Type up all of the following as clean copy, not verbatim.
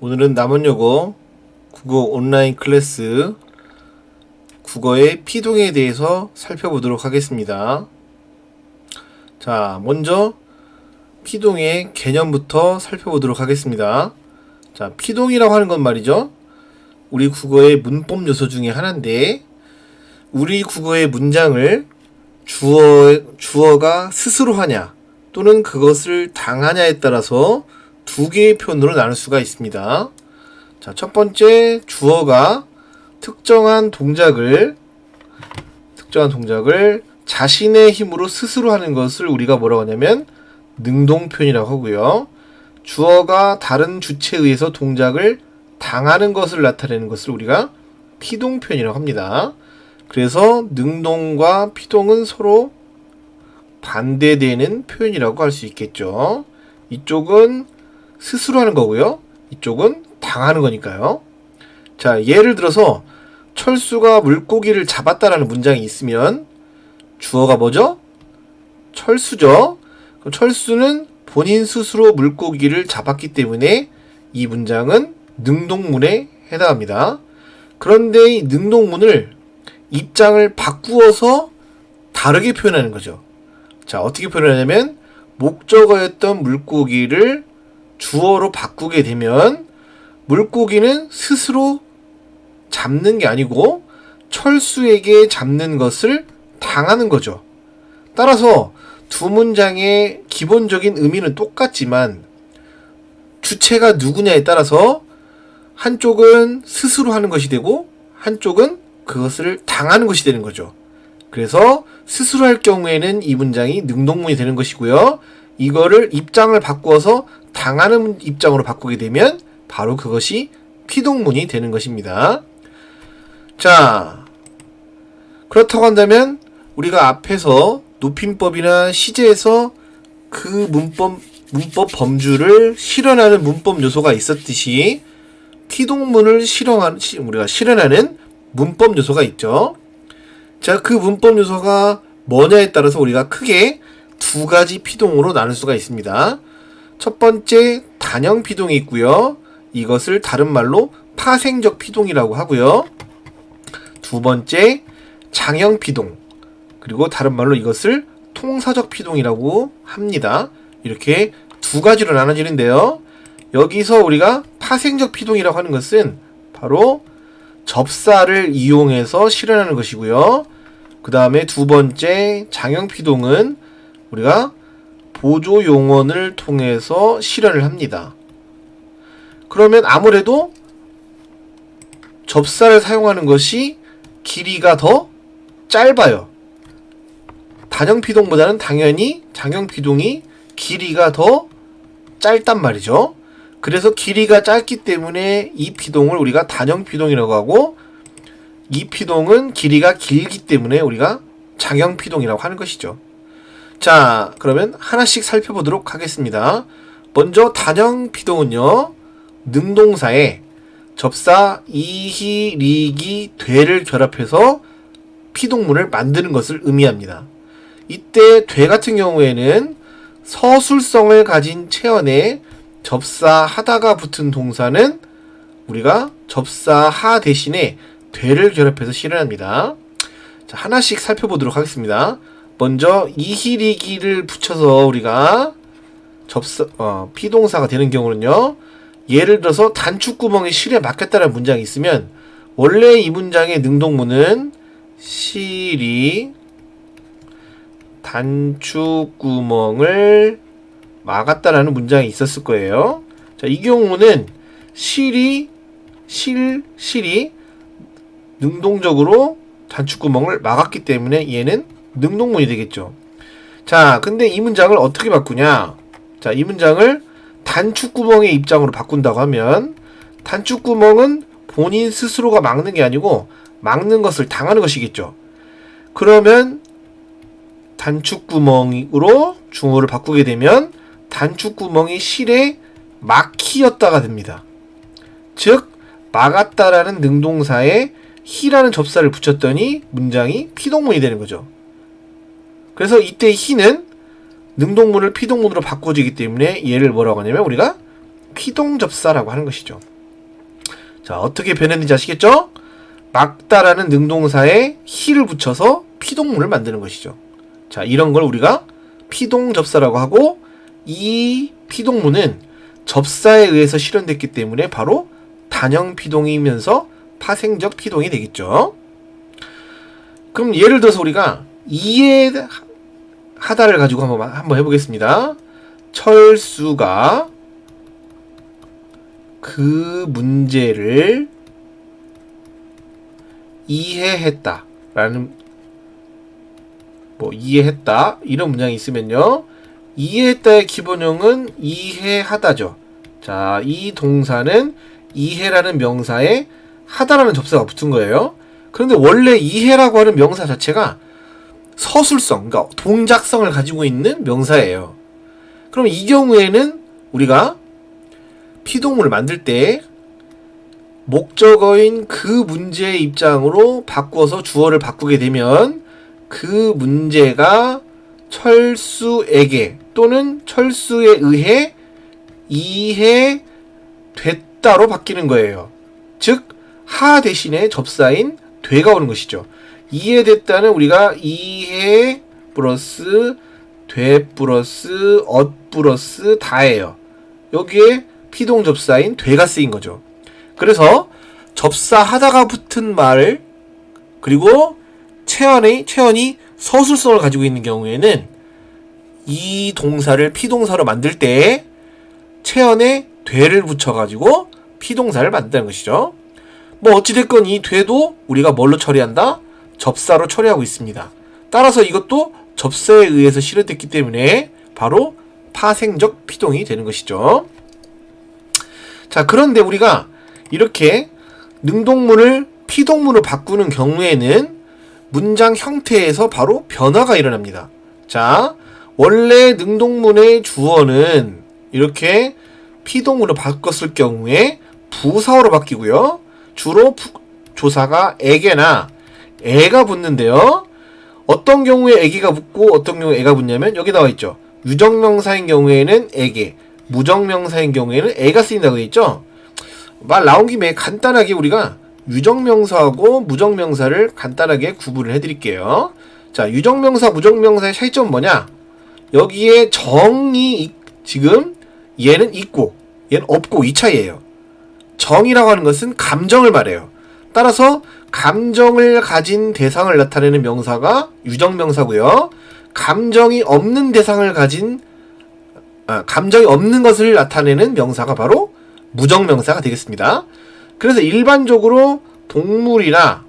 오늘은 남원여고 국어 온라인 클래스 국어의 피동에 대해서 살펴보도록 하겠습니다. 자, 먼저 피동의 개념부터 살펴보도록 하겠습니다. 자, 피동이라고 하는 건 말이죠. 우리 국어의 문법 요소 중에 하나인데, 우리 국어의 문장을 주어가 스스로 하냐 또는 그것을 당하냐에 따라서 두 개의 표현으로 나눌 수가 있습니다. 자, 첫 번째, 주어가 특정한 동작을 자신의 힘으로 스스로 하는 것을 우리가 뭐라고 하냐면 능동표현이라고 하고요. 주어가 다른 주체에 의해서 동작을 당하는 것을 나타내는 것을 우리가 피동표현이라고 합니다. 그래서 능동과 피동은 서로 반대되는 표현이라고 할 수 있겠죠. 이쪽은 스스로 하는 거고요. 이쪽은 당하는 거니까요. 자, 예를 들어서 철수가 물고기를 잡았다라는 문장이 있으면 주어가 뭐죠? 철수죠. 그럼 철수는 본인 스스로 물고기를 잡았기 때문에 이 문장은 능동문에 해당합니다. 그런데 이 능동문을 입장을 바꾸어서 다르게 표현하는 거죠. 자, 어떻게 표현하냐면 목적어였던 물고기를 주어로 바꾸게 되면 물고기는 스스로 잡는 게 아니고 철수에게 잡는 것을 당하는 거죠. 따라서 두 문장의 기본적인 의미는 똑같지만 주체가 누구냐에 따라서 한쪽은 스스로 하는 것이 되고 한쪽은 그것을 당하는 것이 되는 거죠. 그래서 스스로 할 경우에는 이 문장이 능동문이 되는 것이고요. 이거를 입장을 바꾸어서 당하는 입장으로 바꾸게 되면 바로 그것이 피동문이 되는 것입니다. 자, 그렇다고 한다면 우리가 앞에서 높임법이나 시제에서 그 문법 범주를 실현하는 문법 요소가 있었듯이 피동문을 우리가 실현하는 문법 요소가 있죠. 자, 그 문법 요소가 뭐냐에 따라서 우리가 크게 두 가지 피동으로 나눌 수가 있습니다. 첫 번째, 단형 피동이 있고요. 이것을 다른 말로 파생적 피동이라고 하고요. 두 번째, 장형 피동, 그리고 다른 말로 이것을 통사적 피동이라고 합니다. 이렇게 두 가지로 나눠지는데요. 여기서 우리가 파생적 피동이라고 하는 것은 바로 접사를 이용해서 실현하는 것이고요. 그 다음에 두 번째, 장형 피동은 우리가 보조 용언을 통해서 실현을 합니다. 그러면 아무래도 접사를 사용하는 것이 길이가 더 짧아요. 단형 피동보다는 당연히 장형 피동이 길이가 더 짧단 말이죠. 그래서 길이가 짧기 때문에 이 피동을 우리가 단형 피동이라고 하고, 이 피동은 길이가 길기 때문에 우리가 장형 피동이라고 하는 것이죠. 자, 그러면 하나씩 살펴보도록 하겠습니다. 먼저 단형 피동은요, 능동사에 접사 이히, 리기, 되를 결합해서 피동문을 만드는 것을 의미합니다. 이때 되 같은 경우에는 서술성을 가진 체언에 접사하다가 붙은 동사는 우리가 접사하 대신에 되를 결합해서 실현합니다. 자, 하나씩 살펴보도록 하겠습니다. 먼저 이히리기를 붙여서 우리가 피동사가 되는 경우는요, 예를 들어서 단축구멍에 실에 막혔다는 문장이 있으면 원래 이 문장의 능동문은 실이 단축구멍을 막았다라는 문장이 있었을 거예요. 자, 이 경우는 실이 능동적으로 단축구멍을 막았기 때문에 얘는 능동문이 되겠죠. 자, 근데 이 문장을 어떻게 바꾸냐? 자, 이 문장을 단축구멍의 입장으로 바꾼다고 하면 단축구멍은 본인 스스로가 막는 게 아니고 막는 것을 당하는 것이겠죠. 그러면 단축구멍으로 중어를 바꾸게 되면 단축구멍이 실에 막히였다가 됩니다. 즉, 막았다라는 능동사에 히라는 접사를 붙였더니 문장이 피동문이 되는 거죠. 그래서 이때 히는 능동문을 피동문으로 바꿔주기 때문에 얘를 뭐라고 하냐면 우리가 피동접사라고 하는 것이죠. 자, 어떻게 변했는지 아시겠죠? 막다라는 능동사에 히를 붙여서 피동문을 만드는 것이죠. 자, 이런 걸 우리가 피동접사라고 하고, 이 피동문은 접사에 의해서 실현됐기 때문에 바로 단형 피동이면서 파생적 피동이 되겠죠. 그럼 예를 들어서 우리가 이해하다를 가지고 한번 해보겠습니다. 철수가 그 문제를 이해했다 라는, 이해했다 이런 문장이 있으면요, 이해했다의 기본형은 이해하다죠. 자, 이 동사는 이해라는 명사에 하다라는 접사가 붙은 거예요. 그런데 원래 이해라고 하는 명사 자체가 서술성, 그러니까 동작성을 가지고 있는 명사예요. 그럼 이 경우에는 우리가 피동문을 만들 때 목적어인 그 문제의 입장으로 바꾸어서 주어를 바꾸게 되면 그 문제가 철수에게 또는 철수에 의해 이해됐다로 바뀌는 거예요. 즉, 하 대신에 접사인 되가 오는 것이죠. 이해됐다는 우리가 이해 플러스 돼 플러스 엇 플러스 다예요. 여기에 피동접사인 되가 쓰인 거죠. 그래서 접사하다가 붙은 말, 그리고 체언이 서술성을 가지고 있는 경우에는 이 동사를 피동사로 만들 때 체언에 되를 붙여가지고 피동사를 만든다는 것이죠. 어찌됐건 이 되도 우리가 뭘로 처리한다? 접사로 처리하고 있습니다. 따라서 이것도 접사에 의해서 실현됐기 때문에 바로 파생적 피동이 되는 것이죠. 자, 그런데 우리가 이렇게 능동문을 피동문으로 바꾸는 경우에는 문장 형태에서 바로 변화가 일어납니다. 자, 원래 능동문의 주어는 이렇게 피동문으로 바꿨을 경우에 부사어로 바뀌고요. 주로 조사가 에게나 애가 붙는데요. 어떤 경우에 에게가 붙고 어떤 경우에 애가 붙냐면 여기 나와 있죠. 유정명사인 경우에는 에게, 무정명사인 경우에는 애가 쓰인다고 되어 있죠. 말 나온 김에 간단하게 우리가 유정명사하고 무정명사를 간단하게 구분을 해드릴게요. 자, 유정명사, 무정명사의 차이점은 뭐냐? 여기에 정이 지금 얘는 있고 얘는 없고 이 차이예요. 정이라고 하는 것은 감정을 말해요. 따라서 감정을 가진 대상을 나타내는 명사가 유정명사고요. 감정이 없는 대상을 가진 감정이 없는 것을 나타내는 명사가 바로 무정명사가 되겠습니다. 그래서 일반적으로 동물이요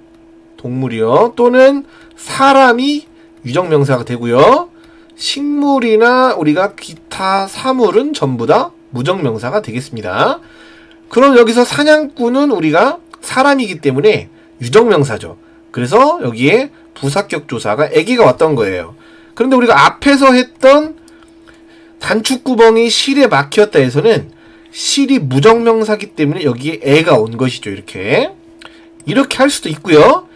또는 사람이 유정명사가 되고요. 식물이나 우리가 기타 사물은 전부 다 무정명사가 되겠습니다. 그럼 여기서 사냥꾼은 우리가 사람이기 때문에 유정명사죠. 그래서 여기에 부사격 조사가 애기가 왔던 거예요. 그런데 우리가 앞에서 했던 단축구멍이 실에 막혔다 해서는 실이 무정명사기 때문에 여기에 애가 온 것이죠. 이렇게 할 수도 있고요.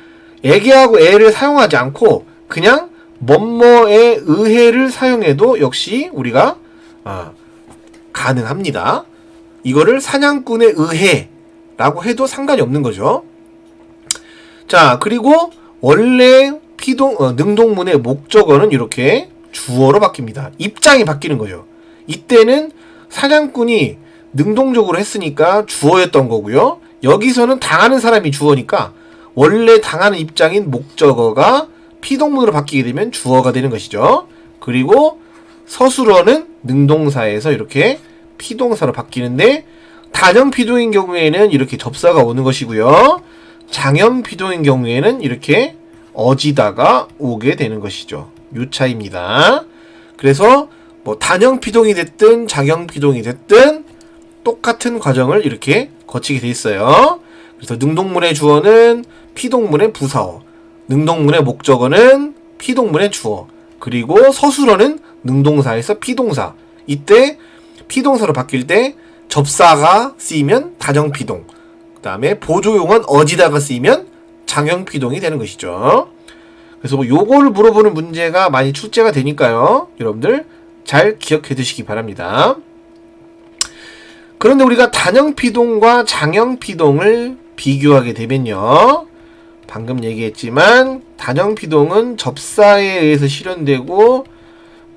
애게하고 애를 사용하지 않고 그냥 뭐뭐에 의해를 사용해도 역시 우리가 가능합니다. 이거를 사냥꾼에 의해 라고 해도 상관이 없는 거죠. 자, 그리고 원래 능동문의 목적어는 이렇게 주어로 바뀝니다. 입장이 바뀌는 거죠. 이때는 사냥꾼이 능동적으로 했으니까 주어였던 거고요. 여기서는 당하는 사람이 주어니까 원래 당하는 입장인 목적어가 피동문으로 바뀌게 되면 주어가 되는 것이죠. 그리고 서술어는 능동사에서 이렇게 피동사로 바뀌는데 단형 피동인 경우에는 이렇게 접사가 오는 것이고요. 장형 피동인 경우에는 이렇게 어지다가 오게 되는 것이죠. 요 차이입니다. 그래서 단형 피동이 됐든 장형 피동이 됐든 똑같은 과정을 이렇게 거치게 돼 있어요. 그래서 능동문의 주어는 피동문의 부사어, 능동문의 목적어는 피동문의 주어, 그리고 서술어는 능동사에서 피동사. 이때 피동사로 바뀔 때 접사가 쓰이면 단형 피동, 그 다음에 보조용은 어지다가 쓰이면 장형 피동이 되는 것이죠. 그래서 요거를 물어보는 문제가 많이 출제가 되니까요. 여러분들 잘 기억해 두시기 바랍니다. 그런데 우리가 단형 피동과 장형 피동을 비교하게 되면요. 방금 얘기했지만 단형 피동은 접사에 의해서 실현되고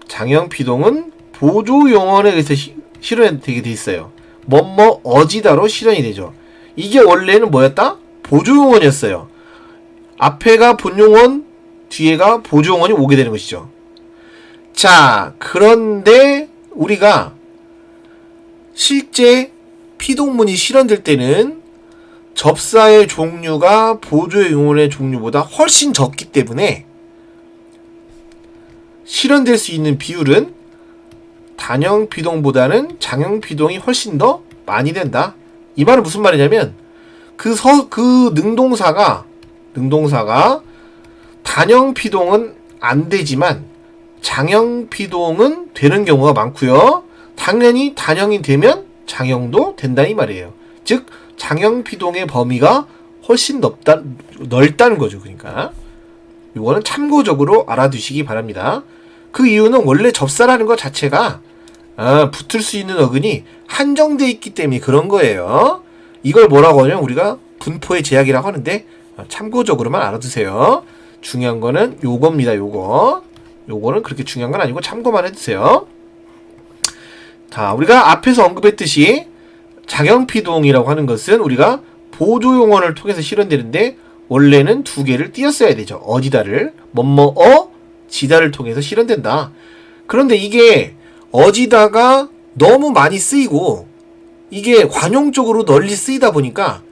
장형 피동은 보조 용언에 의해서 실현되게 돼 있어요. 뭐뭐 어지다로 실현이 되죠. 이게 원래는 뭐였다? 보조 용언이었어요. 앞에가 본용언, 뒤에가 보조 용언이 오게 되는 것이죠. 자, 그런데 우리가 실제 피동문이 실현될 때는 접사의 종류가 보조의 용언의 종류보다 훨씬 적기 때문에 실현될 수 있는 비율은 단형 피동보다는 장형 피동이 훨씬 더 많이 된다. 이 말은 무슨 말이냐면 그 능동사가 단형 피동은 안 되지만 장형 피동은 되는 경우가 많고요. 당연히 단형이 되면 장형도 된다 이 말이에요. 즉 장형 피동의 범위가 훨씬 넓다는 거죠. 그러니까 이거는 참고적으로 알아두시기 바랍니다. 그 이유는 원래 접사라는 것 자체가 붙을 수 있는 어근이 한정되어 있기 때문에 그런 거예요. 이걸 뭐라고 하냐면 우리가 분포의 제약이라고 하는데 참고적으로만 알아두세요. 중요한 거는 요겁니다. 요거는 그렇게 중요한 건 아니고 참고만 해두세요. 자, 우리가 앞에서 언급했듯이 장형피동이라고 하는 것은 우리가 보조용언을 통해서 실현되는데 원래는 두 개를 띄었어야 되죠. 어지다를 지다를 통해서 실현된다. 그런데 이게 어지다가 너무 많이 쓰이고 이게 관용적으로 널리 쓰이다 보니까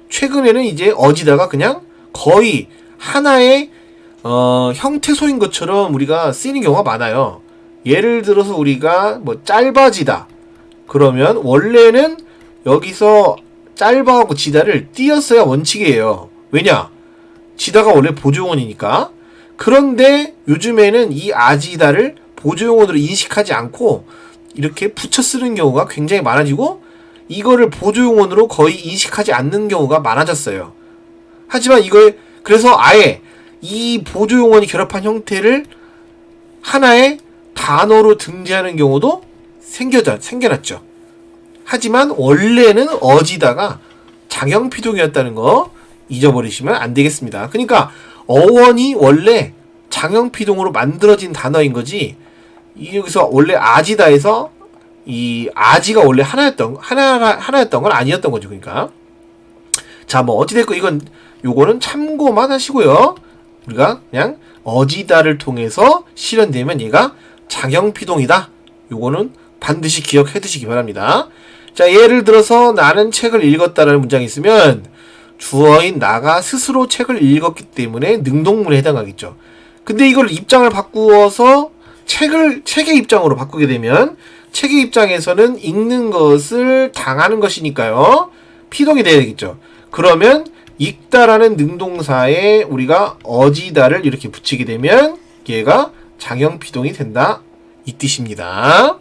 최근에는 이제 어지다가 그냥 거의 하나의 형태소인 것처럼 우리가 쓰이는 경우가 많아요. 예를 들어서 우리가 뭐 짧아지다 그러면 원래는 여기서 짧아하고 지다를 띄었어야 원칙이에요. 왜냐? 지다가 원래 보조용언이니까. 그런데 요즘에는 이 아지다를 보조용언으로 인식하지 않고 이렇게 붙여 쓰는 경우가 굉장히 많아지고 이거를 보조용언으로 거의 인식하지 않는 경우가 많아졌어요. 하지만 이걸 그래서 아예 이 보조용언이 결합한 형태를 하나의 단어로 등재하는 경우도 생겨났죠. 하지만 원래는 어지다가 장형피동이었다는 거 잊어버리시면 안 되겠습니다. 그러니까 어원이 원래 장형피동으로 만들어진 단어인 거지 여기서 원래 아지다에서 이 아지가 원래 하나였던 건 아니었던 거죠. 그러니까 자, 뭐 어찌됐건 요거는 참고만 하시고요. 우리가 그냥 어지다를 통해서 실현되면 얘가 장형피동이다. 요거는 반드시 기억해 두시기 바랍니다. 자, 예를 들어서 나는 책을 읽었다라는 문장이 있으면 주어인 나가 스스로 책을 읽었기 때문에 능동문에 해당하겠죠. 근데 이걸 입장을 바꾸어서 책의 입장으로 바꾸게 되면 책의 입장에서는 읽는 것을 당하는 것이니까요. 피동이 돼야 되겠죠. 그러면 읽다라는 능동사에 우리가 어지다를 이렇게 붙이게 되면 얘가 장형피동이 된다. 이 뜻입니다.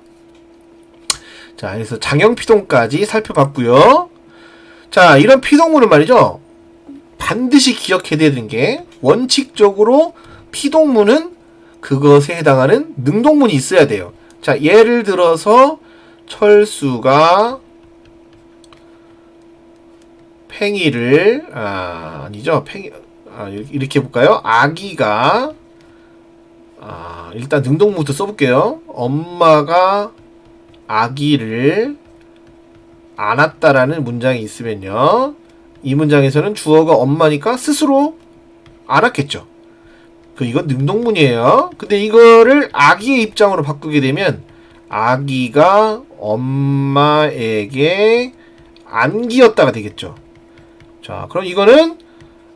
자, 그래서 장형피동까지 살펴봤고요. 자, 이런 피동문은 말이죠. 반드시 기억해야 되는 게 원칙적으로 피동문은 그것에 해당하는 능동문이 있어야 돼요. 자, 예를 들어서 철수가 팽이를 이렇게 해볼까요? 아기가 일단 능동문부터 써볼게요. 엄마가 아기를 안았다라는 문장이 있으면요. 이 문장에서는 주어가 엄마니까 스스로 안았겠죠. 이건 능동문이에요. 근데 이거를 아기의 입장으로 바꾸게 되면 아기가 엄마에게 안기었다가 되겠죠. 자, 그럼 이거는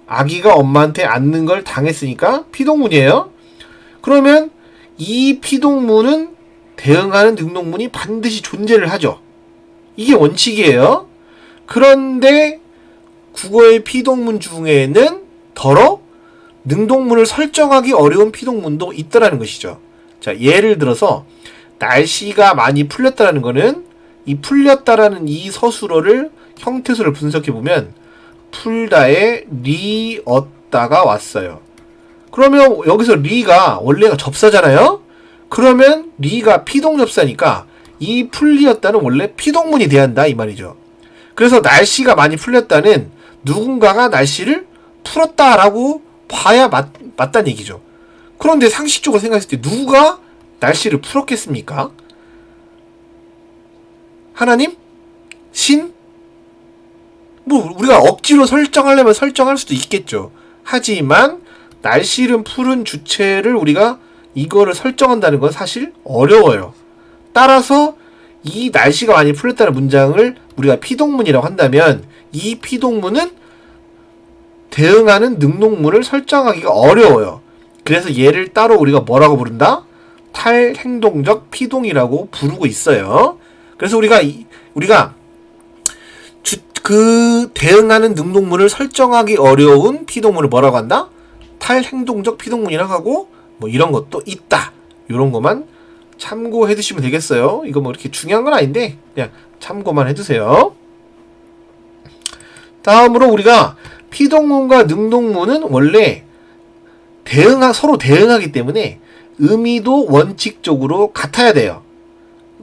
아기가 엄마한테 안는 걸 당했으니까 피동문이에요. 그러면 이 피동문은 대응하는 능동문이 반드시 존재를 하죠. 이게 원칙이에요. 그런데 국어의 피동문 중에는 더러 능동문을 설정하기 어려운 피동문도 있다라는 것이죠. 자, 예를 들어서 날씨가 많이 풀렸다라는 거는 이 풀렸다라는 이 서술어를 형태소를 분석해 보면 풀다에 리었다가 왔어요. 그러면 여기서 리가 원래가 접사잖아요. 그러면 리가 피동접사니까 이 풀리었다는 원래 피동문이 돼야 한다 이 말이죠. 그래서 날씨가 많이 풀렸다는 누군가가 날씨를 풀었다라고 봐야 맞다는 얘기죠. 그런데 상식적으로 생각했을 때 누가 날씨를 풀었겠습니까? 하나님? 신? 뭐 우리가 억지로 설정하려면 설정할 수도 있겠죠. 하지만 날씨를 푸른 주체를 우리가 이거를 설정한다는 건 사실 어려워요. 따라서 이 날씨가 많이 풀렸다는 문장을 우리가 피동문이라고 한다면 이 피동문은 대응하는 능동문을 설정하기가 어려워요. 그래서 얘를 따로 우리가 뭐라고 부른다? 탈행동적 피동이라고 부르고 있어요. 그래서 우리가 그 대응하는 능동문을 설정하기 어려운 피동문을 뭐라고 한다? 탈행동적 피동문이라고 하고 뭐 이런 것도 있다. 이런 것만 참고해 두시면 되겠어요. 이거 뭐 이렇게 중요한 건 아닌데 그냥 참고만 해두세요. 다음으로 우리가 피동문과 능동문은 원래 서로 대응하기 때문에 의미도 원칙적으로 같아야 돼요.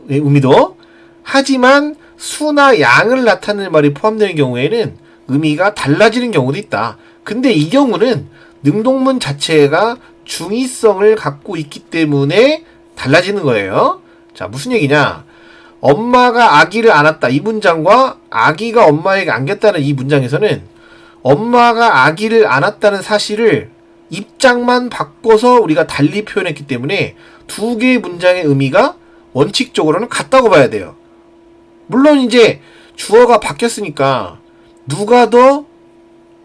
의미도. 하지만 수나 양을 나타내는 말이 포함되는 경우에는 의미가 달라지는 경우도 있다. 근데 이 경우는 능동문 자체가 중의성을 갖고 있기 때문에 달라지는 거예요. 자, 무슨 얘기냐? 엄마가 아기를 안았다. 이 문장과 아기가 엄마에게 안겼다는 이 문장에서는 엄마가 아기를 안았다는 사실을 입장만 바꿔서 우리가 달리 표현했기 때문에 두 개의 문장의 의미가 원칙적으로는 같다고 봐야 돼요. 물론 이제 주어가 바뀌었으니까 누가 더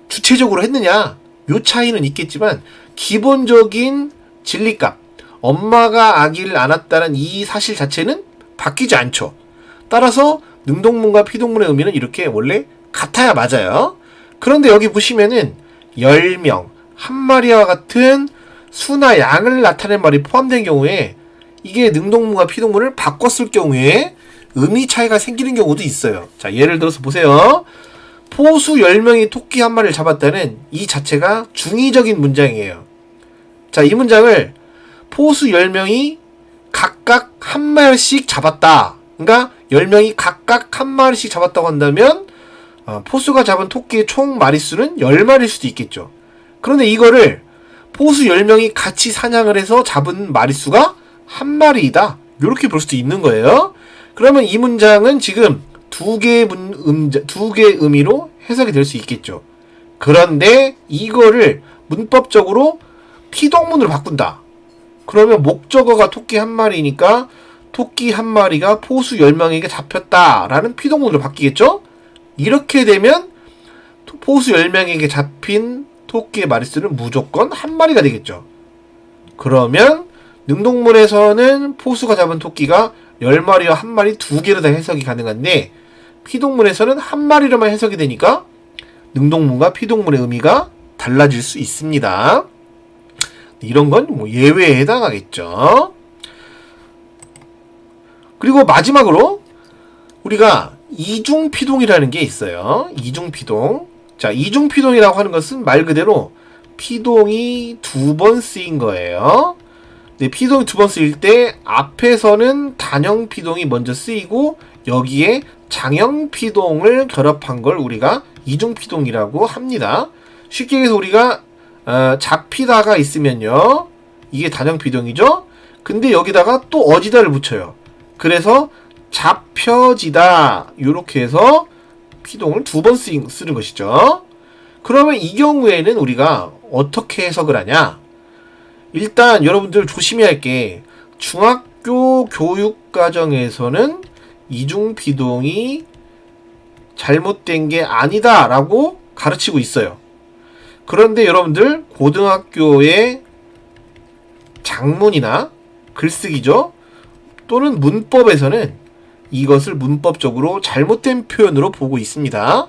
주체적으로 했느냐 요 차이는 있겠지만 기본적인 진리값 엄마가 아기를 안았다는 이 사실 자체는 바뀌지 않죠. 따라서 능동문과 피동문의 의미는 이렇게 원래 같아야 맞아요. 그런데 여기 보시면은 10명, 한 마리와 같은 수나 양을 나타낸 말이 포함된 경우에 이게 능동문과 피동문을 바꿨을 경우에 의미 차이가 생기는 경우도 있어요. 자, 예를 들어서 보세요. 포수 10명이 토끼 한 마리를 잡았다는 이 자체가 중의적인 문장이에요. 자, 이 문장을 포수 10명이 각각 한 마리씩 잡았다. 그러니까 10명이 각각 한 마리씩 잡았다고 한다면 포수가 잡은 토끼의 총 마리수는 10마리일 수도 있겠죠. 그런데 이거를 포수 10명이 같이 사냥을 해서 잡은 마리수가 한 마리이다. 이렇게 볼 수도 있는 거예요. 그러면 이 문장은 지금 두 개의 의미로 해석이 될 수 있겠죠. 그런데 이거를 문법적으로 피동문으로 바꾼다. 그러면 목적어가 토끼 한 마리니까 토끼 한 마리가 포수 10명에게 잡혔다라는 피동문으로 바뀌겠죠? 이렇게 되면 포수 10명에게 잡힌 토끼의 마리수는 무조건 한 마리가 되겠죠. 그러면 능동문에서는 포수가 잡은 토끼가 10마리와 한 마리 두 개로 다 해석이 가능한데 피동문에서는 한 마리로만 해석이 되니까 능동문과 피동문의 의미가 달라질 수 있습니다. 이런 건 뭐 예외에 해당하겠죠. 그리고 마지막으로 우리가 이중피동이라는 게 있어요. 이중피동. 자, 이중피동이라고 하는 것은 말 그대로 피동이 두 번 쓰인 거예요. 네, 피동이 두 번 쓰일 때 앞에서는 단형 피동이 먼저 쓰이고 여기에 장형 피동을 결합한 걸 우리가 이중 피동이라고 합니다. 쉽게 얘기해서 우리가 잡히다가 있으면요, 이게 단형 피동이죠. 근데 여기다가 또 어지다를 붙여요. 그래서 잡혀지다 이렇게 해서 피동을 두 번 쓰는 것이죠. 그러면 이 경우에는 우리가 어떻게 해석을 하냐? 일단 여러분들 조심해야 할 게 중학교 교육과정에서는 이중피동이 잘못된 게 아니다 라고 가르치고 있어요. 그런데 여러분들 고등학교의 작문이나 글쓰기죠, 또는 문법에서는 이것을 문법적으로 잘못된 표현으로 보고 있습니다.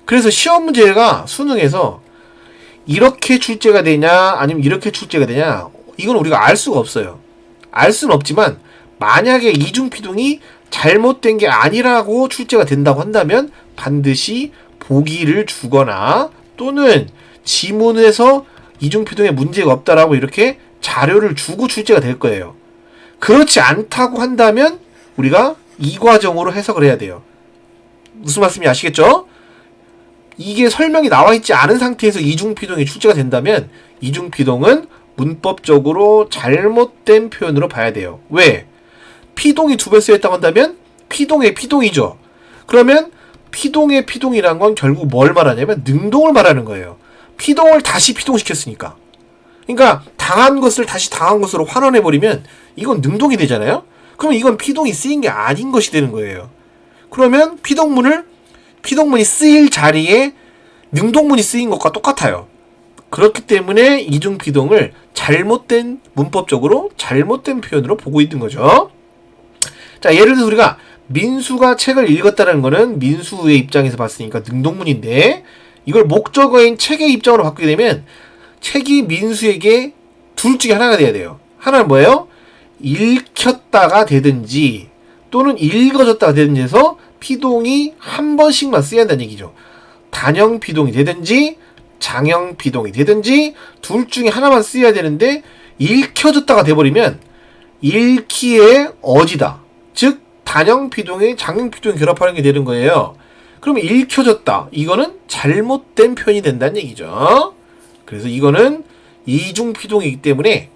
그래서 시험 문제가 수능에서 이렇게 출제가 되냐 아니면 이렇게 출제가 되냐, 이건 우리가 알 수가 없어요. 알 수는 없지만 만약에 이중피동이 잘못된 게 아니라고 출제가 된다고 한다면 반드시 보기를 주거나 또는 지문에서 이중피동에 문제가 없다라고 이렇게 자료를 주고 출제가 될 거예요. 그렇지 않다고 한다면 우리가 이 과정으로 해석을 해야 돼요. 무슨 말씀인지 아시겠죠? 이게 설명이 나와 있지 않은 상태에서 이중피동이 출제가 된다면 이중피동은 문법적으로 잘못된 표현으로 봐야 돼요. 왜? 피동이 두 배 쓰였다고 한다면 피동의 피동이죠. 그러면 피동의 피동이란 건 결국 뭘 말하냐면 능동을 말하는 거예요. 피동을 다시 피동시켰으니까. 그러니까 당한 것을 다시 당한 것으로 환원해버리면 이건 능동이 되잖아요. 그럼 이건 피동이 쓰인 게 아닌 것이 되는 거예요. 그러면 피동문이 쓰일 자리에 능동문이 쓰인 것과 똑같아요. 그렇기 때문에 이중피동을 잘못된 문법적으로 잘못된 표현으로 보고 있는 거죠. 자, 예를 들어서 우리가 민수가 책을 읽었다는 거는 민수의 입장에서 봤으니까 능동문인데 이걸 목적어인 책의 입장으로 바꾸게 되면 책이 민수에게 둘 중에 하나가 돼야 돼요. 하나는 뭐예요? 읽혔다가 되든지 또는 읽어졌다가 되든지 해서 피동이 한 번씩만 쓰여야 한다는 얘기죠. 단형 피동이 되든지 장형 피동이 되든지 둘 중에 하나만 쓰여야 되는데 읽혀졌다가 돼버리면 읽기의 어지다. 즉 단형 피동이 장형 피동이 결합하는 게 되는 거예요. 그러면 읽혀졌다. 이거는 잘못된 표현이 된다는 얘기죠. 그래서 이거는 이중 피동이기 때문에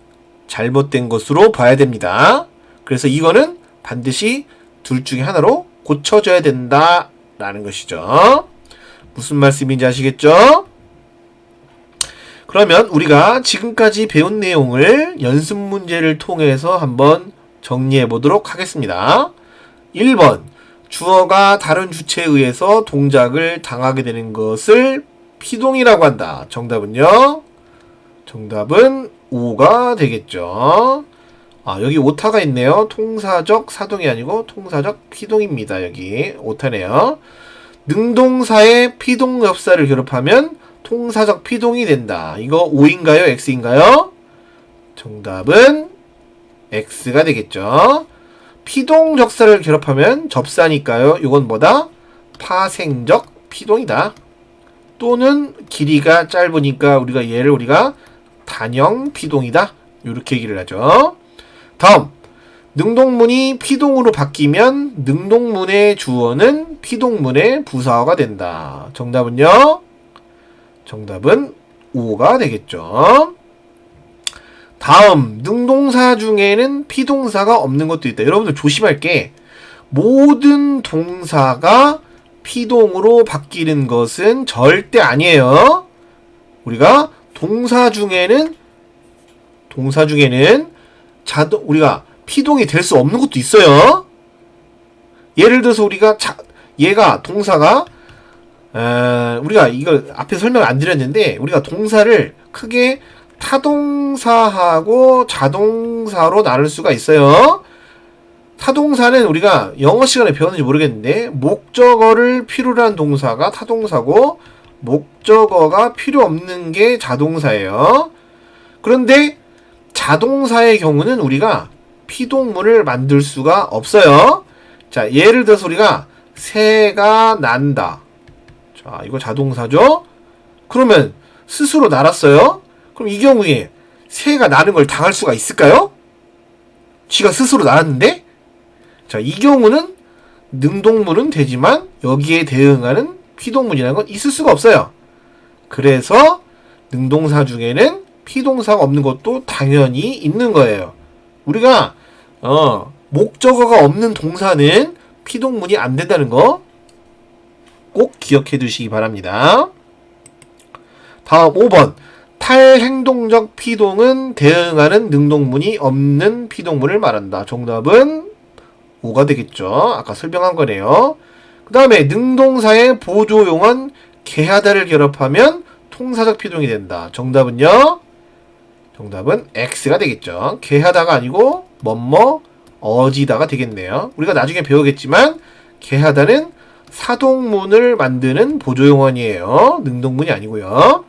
잘못된 것으로 봐야 됩니다. 그래서 이거는 반드시 둘 중에 하나로 고쳐져야 된다라는 것이죠. 무슨 말씀인지 아시겠죠? 그러면 우리가 지금까지 배운 내용을 연습 문제를 통해서 한번 정리해 보도록 하겠습니다. 1번 주어가 다른 주체에 의해서 동작을 당하게 되는 것을 피동이라고 한다. 정답은요? 정답은 5가 되겠죠. 여기 오타가 있네요. 통사적 사동이 아니고 통사적 피동입니다. 여기 오타네요. 능동사의 피동 접사를 결합하면 통사적 피동이 된다. 이거 5인가요? X인가요? 정답은 X가 되겠죠. 피동 적사를 결합하면 접사니까요. 이건 뭐다? 파생적 피동이다. 또는 길이가 짧으니까 우리가 단형 피동이다. 이렇게 얘기를 하죠. 다음, 능동문이 피동으로 바뀌면 능동문의 주어는 피동문의 부사어가 된다. 정답은요? 정답은 5가 되겠죠. 다음, 능동사 중에는 피동사가 없는 것도 있다. 여러분들 조심할 게 모든 동사가 피동으로 바뀌는 것은 절대 아니에요. 우리가 동사 중에는 우리가 피동이 될 수 없는 것도 있어요. 예를 들어서 얘가 동사가 우리가 이걸 앞에 설명을 안 드렸는데 우리가 동사를 크게 타동사하고 자동사로 나눌 수가 있어요. 타동사는 우리가 영어 시간에 배웠는지 모르겠는데 목적어를 필요로 한 동사가 타동사고 목적어가 필요 없는 게 자동사예요. 그런데 자동사의 경우는 우리가 피동문을 만들 수가 없어요. 자, 예를 들어서 우리가 새가 난다. 자, 이거 자동사죠? 그러면 스스로 날았어요? 그럼 이 경우에 새가 나는 걸 당할 수가 있을까요? 쥐가 스스로 날았는데? 자, 이 경우는 능동문은 되지만 여기에 대응하는 피동문이라는 건 있을 수가 없어요. 그래서 능동사 중에는 피동사가 없는 것도 당연히 있는 거예요. 우리가 목적어가 없는 동사는 피동문이 안 된다는 거 꼭 기억해 두시기 바랍니다. 다음 5번 탈행동적 피동은 대응하는 능동문이 없는 피동문을 말한다. 정답은 5가 되겠죠. 아까 설명한 거네요. 그 다음에 능동사의 보조용언 개하다를 결합하면 통사적 피동이 된다. 정답은요? 정답은 X가 되겠죠. 개하다가 아니고 뭐뭐 어지다가 되겠네요. 우리가 나중에 배우겠지만 개하다는 사동문을 만드는 보조용언이에요. 능동문이 아니고요.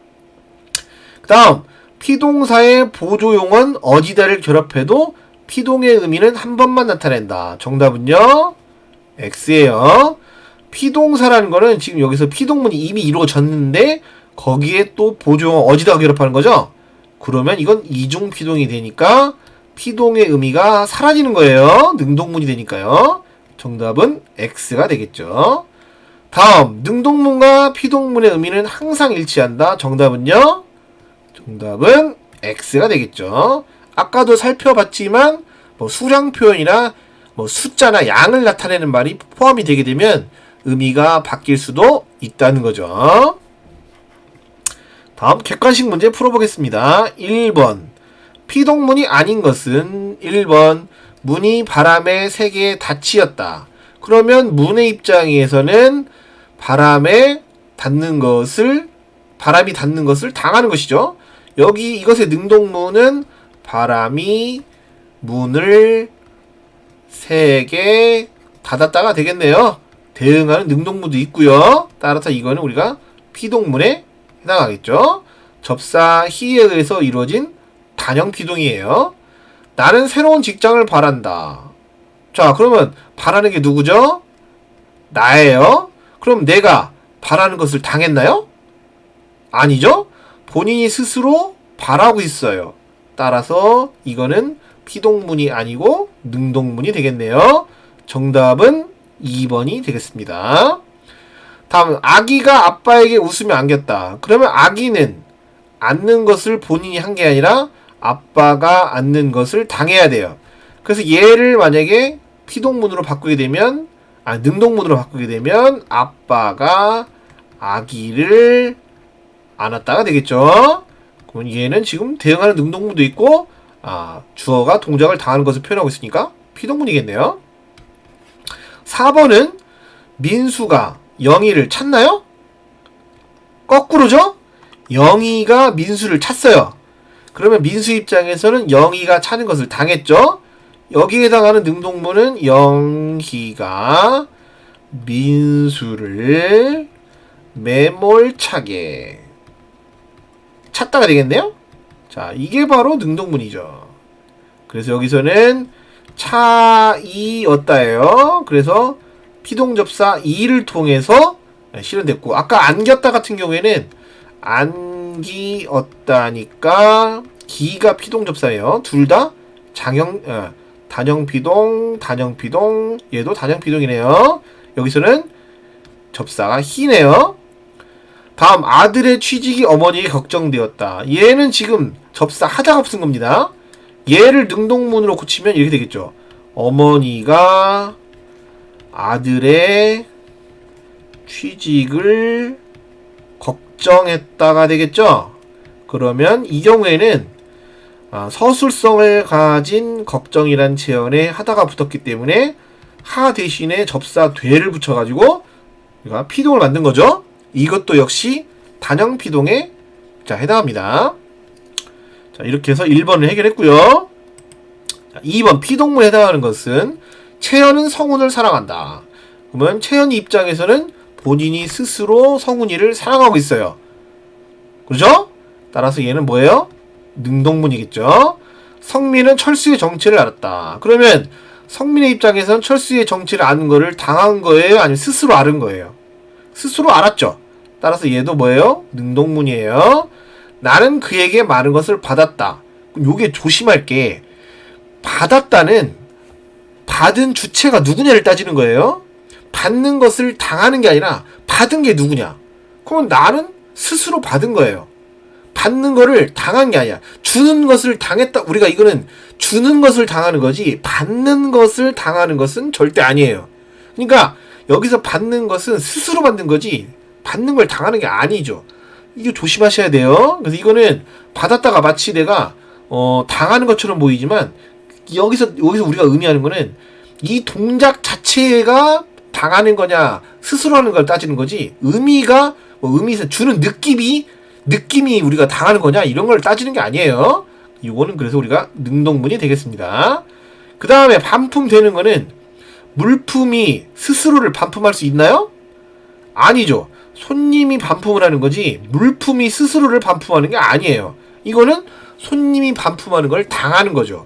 그 다음 피동사의 보조용언 어지다를 결합해도 피동의 의미는 한 번만 나타낸다. 정답은요? X예요. 피동사라는 거는 지금 여기서 피동문이 이미 이루어졌는데 거기에 또 보조용언 어지다가 결합하는 거죠. 그러면 이건 이중 피동이 되니까 피동의 의미가 사라지는 거예요. 능동문이 되니까요. 정답은 X가 되겠죠. 다음, 능동문과 피동문의 의미는 항상 일치한다. 정답은요? 정답은 X가 되겠죠. 아까도 살펴봤지만 뭐 수량 표현이나 뭐 숫자나 양을 나타내는 말이 포함이 되게 되면 의미가 바뀔 수도 있다는 거죠. 다음 객관식 문제 풀어보겠습니다. 1번 피동문이 아닌 것은 1번 문이 바람의 세계에 닫히었다. 그러면 문의 입장에서는 바람이 닿는 것을 당하는 것이죠. 여기 이것의 능동문은 바람이 문을 세게 닫았다가 되겠네요. 대응하는 능동문도 있고요. 따라서 이거는 우리가 피동문에 해당하겠죠. 접사 히에 의해서 이루어진 단형 피동이에요. 나는 새로운 직장을 바란다. 자, 그러면 바라는 게 누구죠? 나예요. 그럼 내가 바라는 것을 당했나요? 아니죠. 본인이 스스로 바라고 있어요. 따라서 이거는 피동문이 아니고 능동문이 되겠네요. 정답은 2번이 되겠습니다. 다음, 아기가 아빠에게 웃으며 안겼다. 그러면 아기는 안는 것을 본인이 한 게 아니라 아빠가 안는 것을 당해야 돼요. 그래서 얘를 만약에 피동문으로 바꾸게 되면, 능동문으로 바꾸게 되면 아빠가 아기를 안았다가 되겠죠. 그럼 얘는 지금 대응하는 능동문도 있고, 주어가 동작을 당하는 것을 표현하고 있으니까 피동문이겠네요. 4번은 민수가 영희를 찾나요? 거꾸로죠? 영희가 민수를 찾어요. 그러면 민수 입장에서는 영희가 찾은 것을 당했죠. 여기에 해당하는 능동문은 영희가 민수를 매몰차게 찾다가 되겠네요. 자, 이게 바로 능동문이죠. 그래서 여기서는 차이었다예요. 그래서 피동접사 이를 통해서 실현됐고, 아까 안겼다 같은 경우에는 안기었다니까 기가 피동접사예요. 둘 다 단형피동, 얘도 단형피동이네요. 여기서는 접사가 희네요. 다음, 아들의 취직이 어머니에게 걱정되었다. 얘는 지금 접사 하다가 쓴 겁니다. 얘를 능동문으로 고치면 이렇게 되겠죠. 어머니가 아들의 취직을 걱정했다가 되겠죠. 그러면 이 경우에는 서술성을 가진 걱정이란 체언에 하다가 붙었기 때문에 하 대신에 접사 되를 붙여가지고 우리가 피동을 만든 거죠. 이것도 역시 단형 피동에 해당합니다. 자, 이렇게 해서 1번을 해결했고요. 2번 피동문에 해당하는 것은 채연은 성훈을 사랑한다. 그러면 채연이 입장에서는 본인이 스스로 성훈이를 사랑하고 있어요. 그렇죠? 따라서 얘는 뭐예요? 능동문이겠죠. 성민은 철수의 정체를 알았다. 그러면 성민의 입장에서는 철수의 정체를 아는 거를 당한 거예요? 아니면 스스로 알은 거예요? 스스로 알았죠. 따라서 얘도 뭐예요? 능동문이에요. 나는 그에게 많은 것을 받았다. 그럼 요게 조심할 게, 받았다는 받은 주체가 누구냐를 따지는 거예요. 받는 것을 당하는 게 아니라 받은 게 누구냐. 그럼 나는 스스로 받은 거예요. 받는 거를 당한 게 아니야. 주는 것을 당했다. 우리가 이거는 주는 것을 당하는 거지 받는 것을 당하는 것은 절대 아니에요. 그러니까 여기서 받는 것은 스스로 받는 거지 받는 걸 당하는 게 아니죠. 이거 조심하셔야 돼요. 그래서 이거는 받았다가 마치 내가 당하는 것처럼 보이지만 여기서 우리가 의미하는 거는 이 동작 자체가 당하는 거냐 스스로 하는 걸 따지는 거지, 의미가 의미에서 주는 느낌이 우리가 당하는 거냐 이런 걸 따지는 게 아니에요. 이거는 그래서 우리가 능동문이 되겠습니다. 그 다음에 반품되는 거는 물품이 스스로를 반품할 수 있나요? 아니죠. 손님이 반품을 하는 거지 물품이 스스로를 반품하는 게 아니에요. 이거는 손님이 반품하는 걸 당하는 거죠.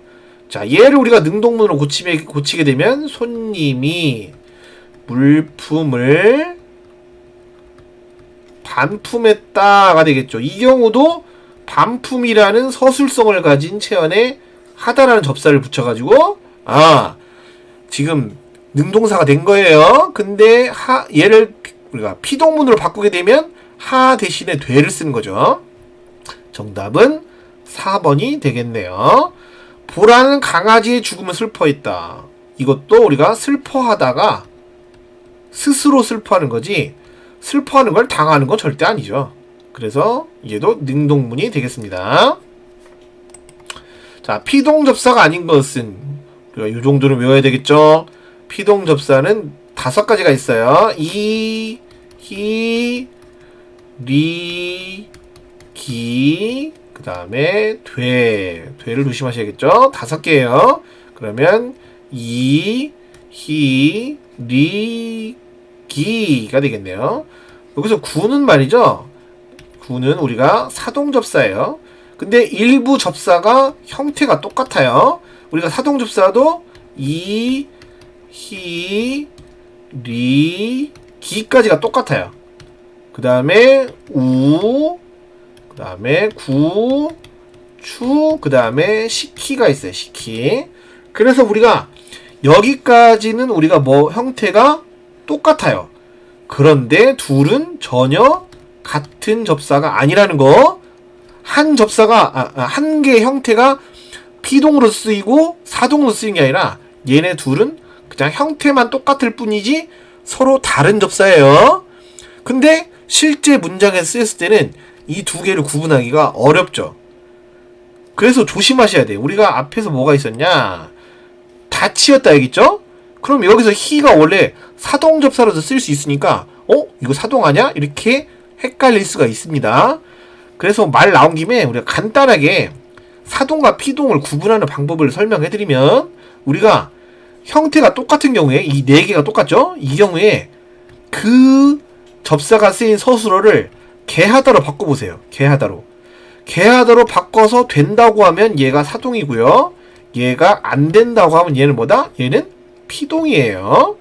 자, 얘를 우리가 능동문으로 고치게 되면 손님이 물품을 반품했다가 되겠죠. 이 경우도 반품이라는 서술성을 가진 체언에 하다라는 접사를 붙여가지고 지금 능동사가 된 거예요. 근데 얘를 우리가 피동문으로 바꾸게 되면 하 대신에 되를 쓰는 거죠. 정답은 4번이 되겠네요. 보라는 강아지의 죽음을 슬퍼했다. 이것도 우리가 슬퍼하다가 스스로 슬퍼하는 거지 슬퍼하는 걸 당하는 건 절대 아니죠. 그래서 얘도 능동문이 되겠습니다. 자, 피동접사가 아닌 것은 우리가 이 정도는 외워야 되겠죠. 피동접사는 5가지가 있어요. 이, 히, 리, 기, 그 다음에 되를 조심하셔야겠죠. 5개예요. 그러면 이, 히, 리, 기가 되겠네요. 여기서 구는 말이죠. 구는 우리가 사동접사예요. 근데 일부 접사가 형태가 똑같아요. 우리가 사동접사도 이, 히, 리, 기까지가 똑같아요. 그 다음에 우, 그 다음에 구, 추, 그 다음에 시키가 있어요. 시키. 그래서 우리가 여기까지는 우리가 형태가 똑같아요. 그런데 둘은 전혀 같은 접사가 아니라는 거. 한 접사가 한 개의 형태가 피동으로 쓰이고 사동으로 쓰이는 게 아니라 얘네 둘은 그냥 형태만 똑같을 뿐이지 서로 다른 접사예요. 근데 실제 문장에 쓰였을 때는 이 2개를 구분하기가 어렵죠. 그래서 조심하셔야 돼요. 우리가 앞에서 뭐가 있었냐? 다치였다 얘기죠? 그럼 여기서 히가 원래 사동접사로도 쓸 수 있으니까 이거 사동 아냐? 이렇게 헷갈릴 수가 있습니다. 그래서 말 나온 김에 우리가 간단하게 사동과 피동을 구분하는 방법을 설명해드리면 우리가 형태가 똑같은 경우에 이 4개가 똑같죠? 이 경우에 그 접사가 쓰인 서술어를 개하다로 바꿔보세요. 개하다로 바꿔서 된다고 하면 얘가 사동이고요. 얘가 안 된다고 하면 얘는 뭐다? 얘는 피동이에요.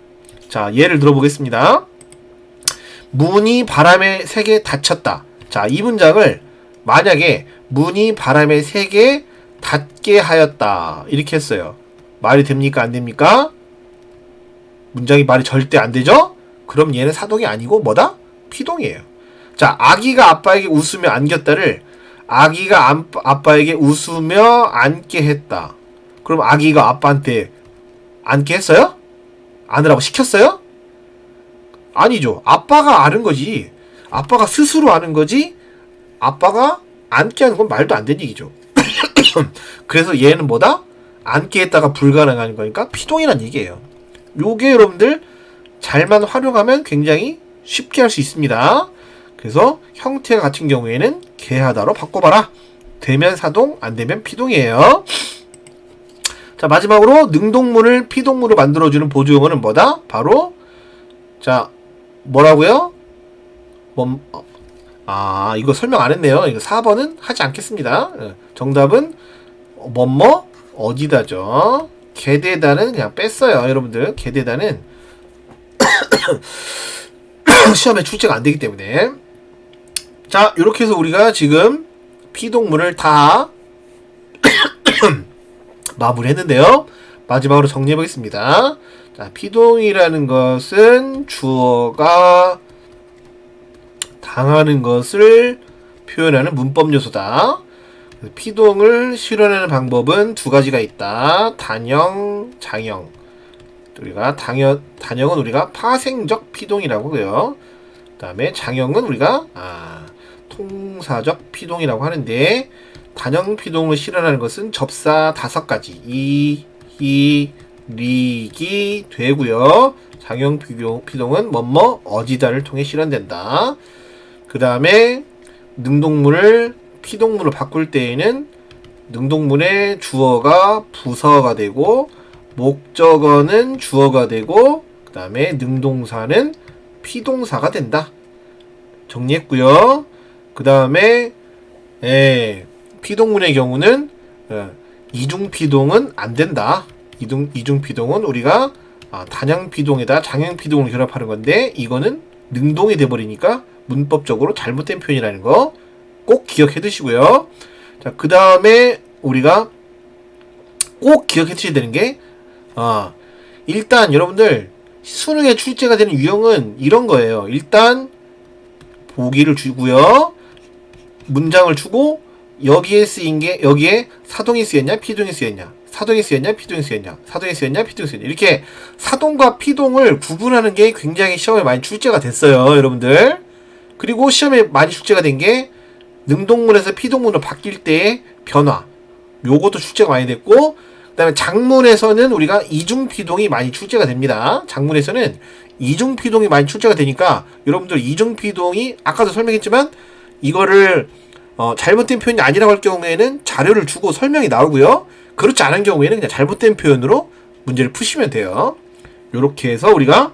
자, 예를 들어보겠습니다. 문이 바람에 세게 닫혔다. 자, 이 문장을 만약에 문이 바람에 세게 닫게 하였다 이렇게 했어요. 말이 됩니까? 안 됩니까? 문장이 말이 절대 안 되죠? 그럼 얘는 사동이 아니고 뭐다? 피동이에요. 자, 아기가 아빠에게 웃으며 안겼다를 아기가 아빠에게 웃으며 안게 했다. 그럼 아기가 아빠한테 안게 했어요? 안으라고 시켰어요? 아니죠. 아빠가 아는 거지. 아빠가 스스로 아는 거지. 아빠가 안게 하는 건 말도 안 되는 얘기죠. 그래서 얘는 뭐다? 안게 했다가 불가능한 거니까 피동이란 얘기예요. 요게 여러분들 잘만 활용하면 굉장히 쉽게 할 수 있습니다. 그래서 형태가 같은 경우에는 개하다로 바꿔봐라. 되면 사동, 안 되면 피동이에요. 자, 마지막으로 능동문을 피동문으로 만들어주는 보조용어는 뭐다? 바로 자, 뭐라고요? 이거 설명 안 했네요. 이거 4번은 하지 않겠습니다. 정답은 어디다죠. 개대다는 그냥 뺐어요. 여러분들 개대다는 시험에 출제가 안 되기 때문에. 자, 이렇게 해서 우리가 지금 피동문을 다 마무리했는데요. 마지막으로 정리해 보겠습니다. 자, 피동이라는 것은 주어가 당하는 것을 표현하는 문법 요소다. 피동을 실현하는 방법은 2가지가 있다. 단형, 장형. 우리가 단형은 우리가 파생적 피동이라고 해요. 그 다음에 장형은 우리가 통사적 피동이라고 하는데, 단형 피동을 실현하는 것은 접사 5가지 이, 히, 리, 기 되고요. 장형 피동은 어디다를 통해 실현된다. 그 다음에 능동문을 피동문으로 바꿀 때에는 능동문의 주어가 부사어가 되고 목적어는 주어가 되고 그 다음에 능동사는 피동사가 된다. 정리했고요. 그 다음에 피동문의 경우는 이중피동은 안 된다. 이중피동은 우리가 단형피동에다 장형피동을 결합하는 건데 이거는 능동이 돼버리니까 문법적으로 잘못된 표현이라는 거 꼭 기억해 두시고요. 자, 그 다음에 우리가 꼭 기억해 주셔야 되는 게, 일단 여러분들 수능에 출제가 되는 유형은 이런 거예요. 일단 보기를 주고요, 문장을 주고, 여기에 쓰인 게, 여기에 사동이 쓰였냐 피동이 쓰였냐, 사동이 쓰였냐 피동이 쓰였냐, 사동이 쓰였냐 피동이 쓰였냐, 이렇게 사동과 피동을 구분하는 게 굉장히 시험에 많이 출제가 됐어요, 여러분들. 그리고 시험에 많이 출제가 된 게 능동문에서 피동문으로 바뀔 때의 변화, 요것도 출제가 많이 됐고, 그 다음에 작문에서는 우리가 이중피동이 많이 출제가 됩니다. 작문에서는 이중피동이 많이 출제가 되니까 여러분들 이중피동이 아까도 설명했지만 이거를 잘못된 표현이 아니라고 할 경우에는 자료를 주고 설명이 나오고요, 그렇지 않은 경우에는 그냥 잘못된 표현으로 문제를 푸시면 돼요. 요렇게 해서 우리가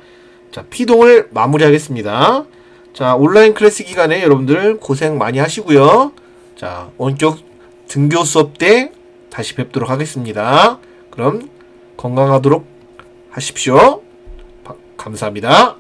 자, 피동을 마무리하겠습니다. 자, 온라인 클래스 기간에 여러분들 고생 많이 하시고요. 자, 원격 등교 수업 때 다시 뵙도록 하겠습니다. 그럼 건강하도록 하십시오. 감사합니다.